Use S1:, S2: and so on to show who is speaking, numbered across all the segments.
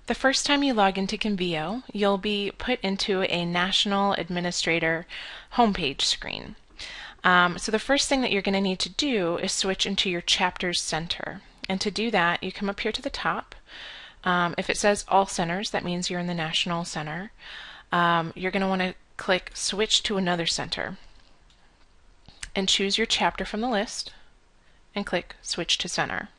S1: The first time you log into Convio, you'll be put into a National Administrator homepage screen. So the first thing that you're going to need to do is switch into your chapter's center. And to do that, you come up here to the top. If it says All Centers, that means you're in the National Center. You're going to want to click Switch to another center and choose your chapter from the list and click Switch to Center.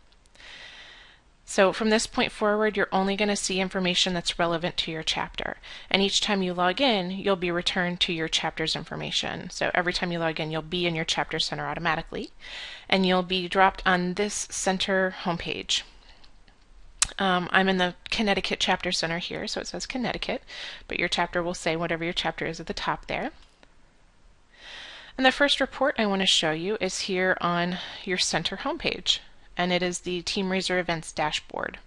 S1: So from this point forward, you're only going to see information that's relevant to your chapter. And each time you log in, you'll be returned to your chapter's information. So every time you log in, you'll be in your chapter center automatically, and you'll be dropped on this center homepage. I'm in the Connecticut Chapter Center here, so it says Connecticut, but your chapter will say whatever your chapter is at the top there. And the first report I want to show you is here on your center homepage, and it is the TeamRaiser Events dashboard.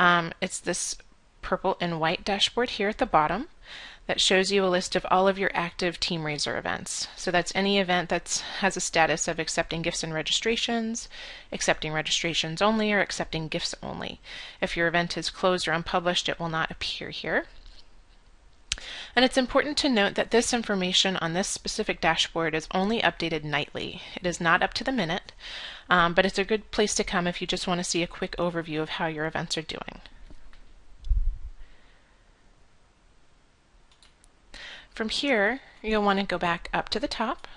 S1: It's this purple and white dashboard here at the bottom that shows you a list of all of your active TeamRaiser events. So that's any event that has a status of accepting gifts and registrations, accepting registrations only, or accepting gifts only. If your event is closed or unpublished, it will not appear here. And it's important to note that this information on this specific dashboard is only updated nightly. It is not up to the minute, but it's a good place to come if you just want to see a quick overview of how your events are doing. From here, you'll want to go back up to the top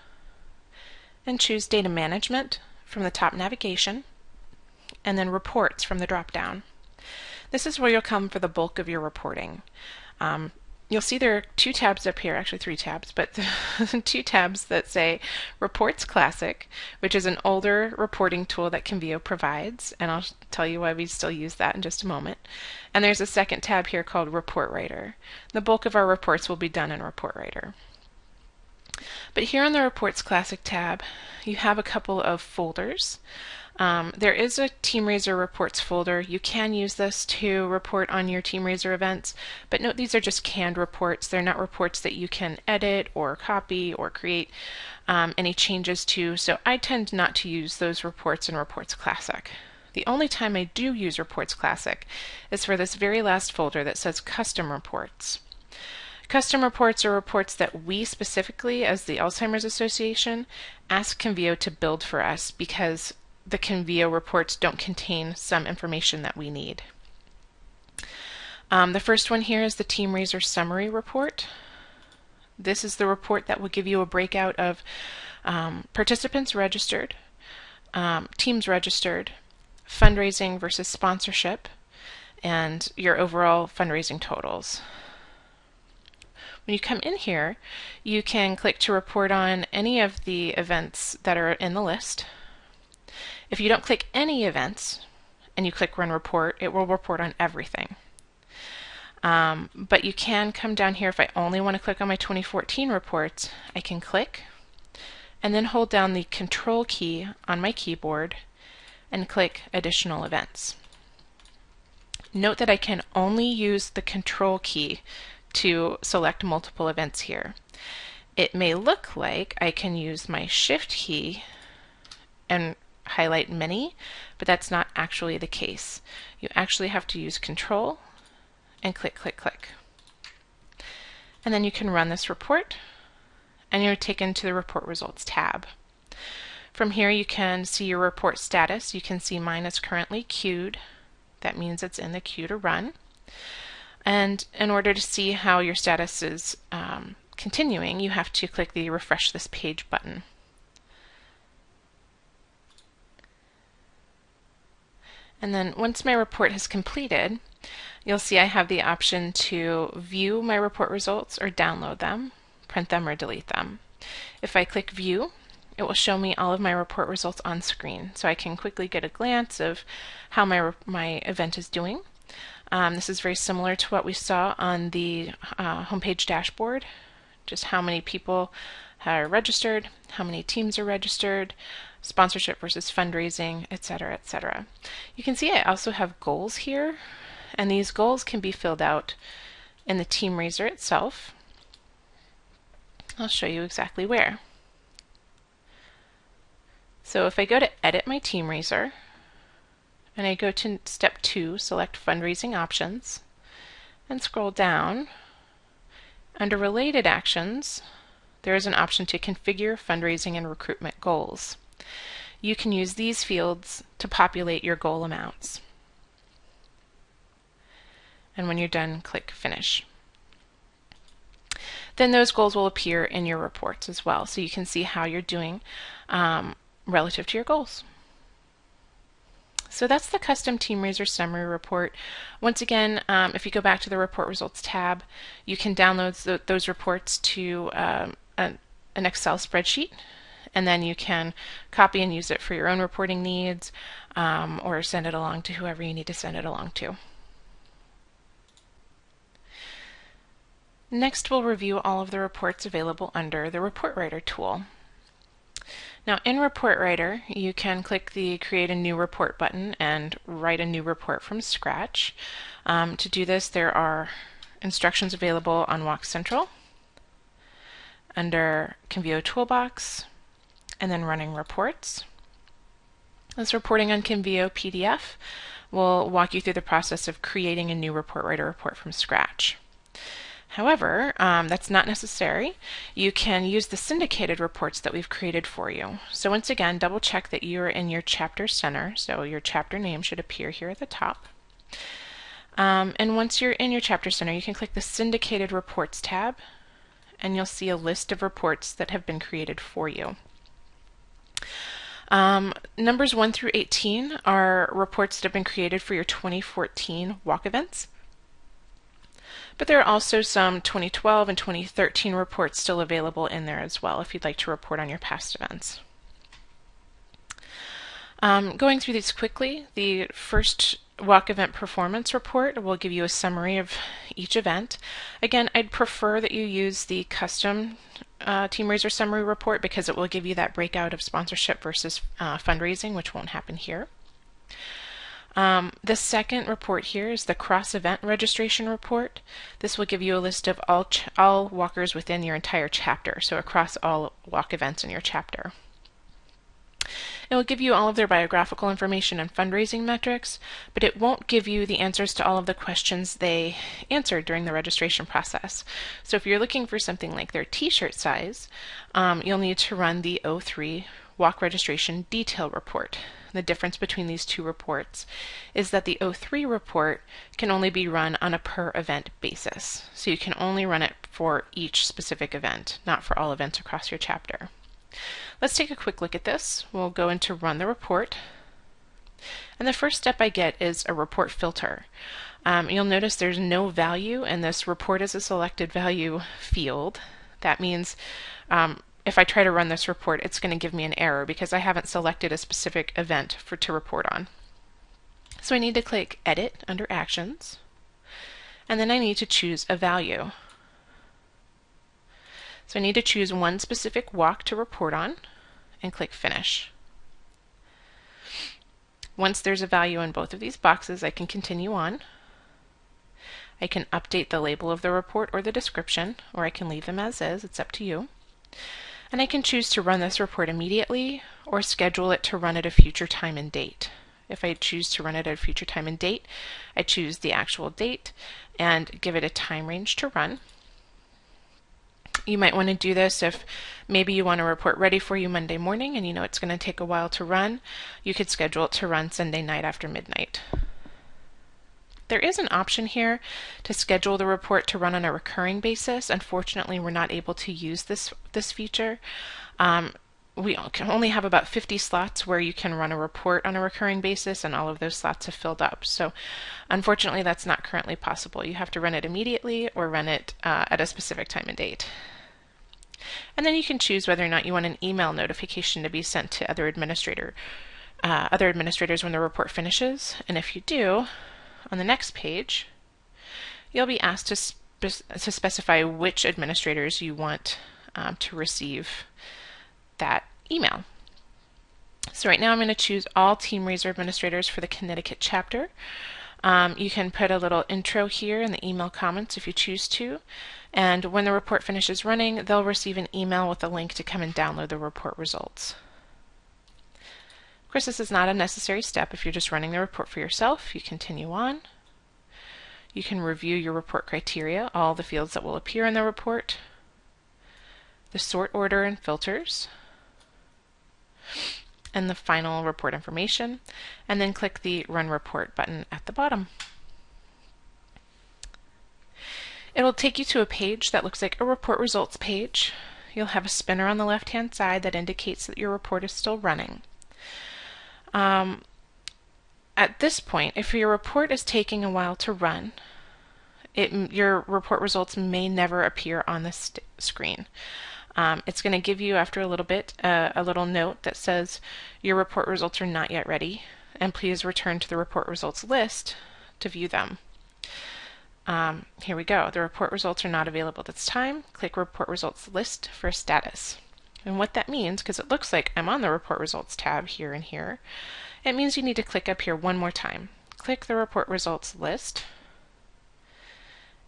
S1: and choose Data Management from the top navigation, and then Reports from the drop-down. This is where you'll come for the bulk of your reporting. You'll see there are two tabs up here, actually three tabs, but two tabs that say Reports Classic, which is an older reporting tool that Convio provides, and I'll tell you why we still use that in just a moment. And there's a second tab here called Report Writer. The bulk of our reports will be done in Report Writer. But here on the Reports Classic tab, you have a couple of folders. There is a TeamRaiser Reports folder. You can use this to report on your TeamRaiser events, but note these are just canned reports. They're not reports that you can edit or copy or create any changes to, so I tend not to use those reports in Reports Classic. The only time I do use Reports Classic is for this very last folder that says Custom Reports. Custom reports are reports that we specifically, as the Alzheimer's Association, ask Convio to build for us because the Convio reports don't contain some information that we need. The first one here is the TeamRaiser Summary Report. This is the report that will give you a breakout of participants registered, teams registered, fundraising versus sponsorship, and your overall fundraising totals. When you come in here, you can click to report on any of the events that are in the list. If you don't click any events and you click Run Report, it will report on everything. But you can come down here. If I only want to click on my 2014 reports, I can click and then hold down the Control key on my keyboard and click Additional Events. Note that I can only use the Control key to select multiple events here. It may look like I can use my Shift key and highlight many, but that's not actually the case. You actually have to use Control and click, click, click. And then you can run this report and you're taken to the Report Results tab. From here you can see your report status. You can see mine is currently queued. That means it's in the queue to run. And in order to see how your status is continuing, you have to click the Refresh This Page button. And then once my report has completed, you'll see I have the option to view my report results or download them, print them, or delete them. If I click View, it will show me all of my report results on screen, so I can quickly get a glance of how my event is doing. This is very similar to what we saw on the homepage dashboard, just how many people are registered, how many teams are registered, sponsorship versus fundraising, etc., etc. You can see I also have goals here, and these goals can be filled out in the TeamRaiser itself. I'll show you exactly where. So if I go to Edit My TeamRaiser and I go to step 2, select fundraising options, and scroll down. Under related actions, there is an option to configure fundraising and recruitment goals. You can use these fields to populate your goal amounts. And when you're done, click Finish. Then those goals will appear in your reports as well, so you can see how you're doing relative to your goals. So that's the custom TeamRaiser summary report. Once again, if you go back to the report results tab, you can download those reports to an Excel spreadsheet, and then you can copy and use it for your own reporting needs, or send it along to whoever you need to send it along to. Next, we'll review all of the reports available under the Report Writer tool. Now, in Report Writer, you can click the Create a New Report button and write a new report from scratch. To do this, there are instructions available on Walk Central, under Convio Toolbox, and then Running Reports. This reporting on Convio PDF will walk you through the process of creating a new Report Writer report from scratch. However, that's not necessary. You can use the syndicated reports that we've created for you. So once again, double check that you're in your chapter center. So your chapter name should appear here at the top. And once you're in your chapter center, you can click the Syndicated Reports tab, and you'll see a list of reports that have been created for you. Numbers 1 through 18 are reports that have been created for your 2014 walk events. But there are also some 2012 and 2013 reports still available in there as well if you'd like to report on your past events. Going through these quickly, the first walk event performance report will give you a summary of each event. Again, I'd prefer that you use the custom TeamRaiser summary report because it will give you that breakout of sponsorship versus fundraising, which won't happen here. The second report here is the cross-event registration report. This will give you a list of all walkers within your entire chapter, so across all walk events in your chapter. It will give you all of their biographical information and fundraising metrics, but it won't give you the answers to all of the questions they answered during the registration process. So if you're looking for something like their t-shirt size, you'll need to run the 03 walk registration detail report. The difference between these two reports is that the 03 report can only be run on a per event basis. So you can only run it for each specific event, not for all events across your chapter. Let's take a quick look at this. We'll go into Run the Report. And the first step I get is a report filter. You'll notice there's no value in this report as a selected value field. That means if I try to run this report, it's going to give me an error because I haven't selected a specific event to report on. So I need to click Edit under Actions, and then I need to choose a value. So I need to choose one specific walk to report on and click Finish. Once there's a value in both of these boxes, I can continue on. I can update the label of the report or the description, or I can leave them as is. It's up to you. And I can choose to run this report immediately or schedule it to run at a future time and date. If I choose to run it at a future time and date, I choose the actual date and give it a time range to run. You might want to do this if maybe you want a report ready for you Monday morning and you know it's going to take a while to run. You could schedule it to run Sunday night after midnight. There is an option here to schedule the report to run on a recurring basis. Unfortunately, we're not able to use this feature. We can only have about 50 slots where you can run a report on a recurring basis, and all of those slots have filled up. So unfortunately, that's not currently possible. You have to run it immediately or run it at a specific time and date. And then you can choose whether or not you want an email notification to be sent to other administrators when the report finishes. And if you do, on the next page, you'll be asked to specify which administrators you want to receive that email. So right now I'm going to choose all TeamRaiser administrators for the Connecticut chapter. You can put a little intro here in the email comments if you choose to, and when the report finishes running, they'll receive an email with a link to come and download the report results. course, this is not a necessary step if you're just running the report for yourself. You continue on. You can review your report criteria, all the fields that will appear in the report, the sort order and filters, and the final report information, and then click the Run Report button at the bottom. It'll take you to a page that looks like a report results page. You'll have a spinner on the left-hand side that indicates that your report is still running. At this point, if your report is taking a while to run, your report results may never appear on the screen. It's going to give you, after a little bit, a little note that says your report results are not yet ready, and please return to the report results list to view them. Here we go. The report results are not available at this time. Click Report Results List for status. And what that means, because it looks like I'm on the Report Results tab here and here, it means you need to click up here one more time. Click the Report Results List,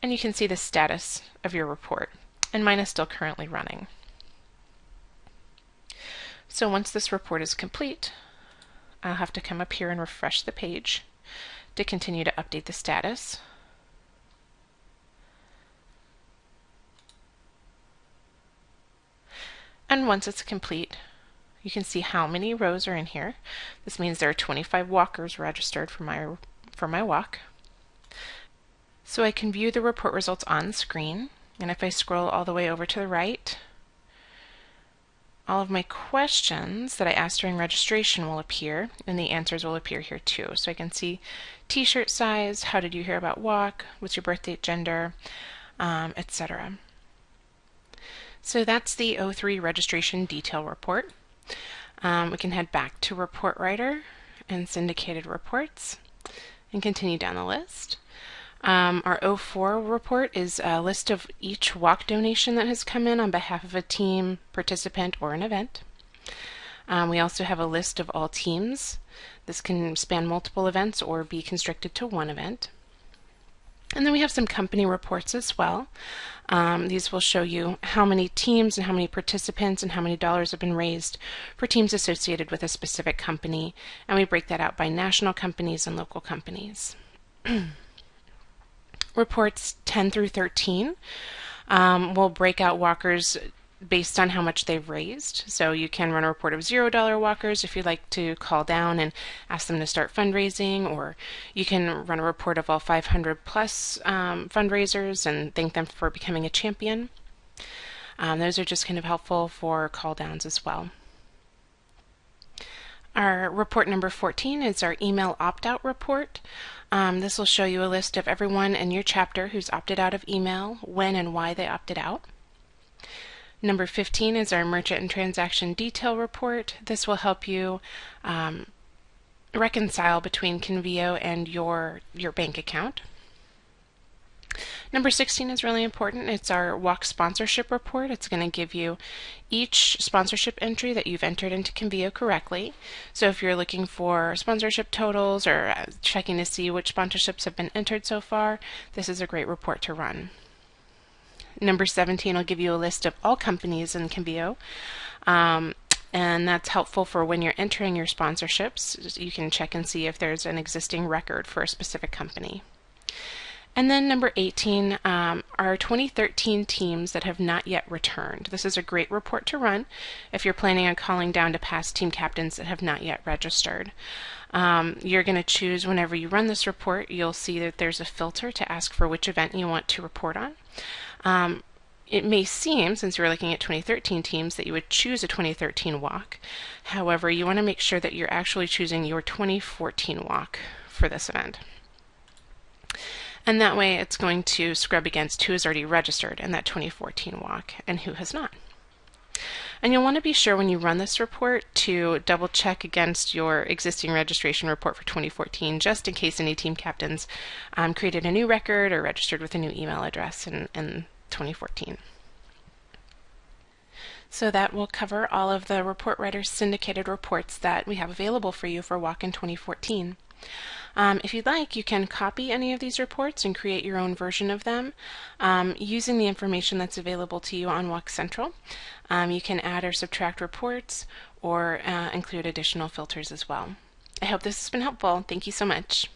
S1: and you can see the status of your report. And mine is still currently running. So once this report is complete, I'll have to come up here and refresh the page to continue to update the status. And once it's complete, you can see how many rows are in here. This means there are 25 walkers registered for my walk. So I can view the report results on screen, and if I scroll all the way over to the right, all of my questions that I asked during registration will appear, and the answers will appear here too. So I can see t-shirt size, how did you hear about walk, what's your birth date, gender, etc. So that's the O3 registration detail report. We can head back to Report Writer and Syndicated Reports and continue down the list. Our O4 report is a list of each walk donation that has come in on behalf of a team, participant, or an event. We also have a list of all teams. This can span multiple events or be constricted to one event. And then we have some company reports as well. These will show you how many teams and how many participants and how many dollars have been raised for teams associated with a specific company, and we break that out by national companies and local companies. Reports 10 through 13 will break out walkers based on how much they've raised. So you can run a report of $0 walkers if you'd like to call down and ask them to start fundraising, or you can run a report of all 500 plus fundraisers and thank them for becoming a champion. Those are just kind of helpful for call downs as well. Our report number 14 is our email opt-out report. This will show you a list of everyone in your chapter who's opted out of email, when and why they opted out. Number 15 is our merchant and transaction detail report. This will help you reconcile between Convio and your bank account. Number 16 is really important. It's our walk sponsorship report. It's going to give you each sponsorship entry that you've entered into Convio correctly. So if you're looking for sponsorship totals or checking to see which sponsorships have been entered so far, this is a great report to run. Number 17 will give you a list of all companies in Convio, and that's helpful for when you're entering your sponsorships. You can check and see if there's an existing record for a specific company. And then number 18 are 2013 teams that have not yet returned. This is a great report to run if you're planning on calling down to past team captains that have not yet registered. You're going to choose, whenever you run this report, you'll see that there's a filter to ask for which event you want to report on. It may seem, since you're looking at 2013 teams, that you would choose a 2013 walk. However, you want to make sure that you're actually choosing your 2014 walk for this event. And that way it's going to scrub against who has already registered in that 2014 walk and who has not. And you'll want to be sure when you run this report to double check against your existing registration report for 2014, just in case any team captains created a new record or registered with a new email address in 2014. So that will cover all of the Report Writer's syndicated reports that we have available for you for WALK in 2014. If you'd like, you can copy any of these reports and create your own version of them using the information that's available to you on WALK Central. You can add or subtract reports, or include additional filters as well. I hope this has been helpful. Thank you so much.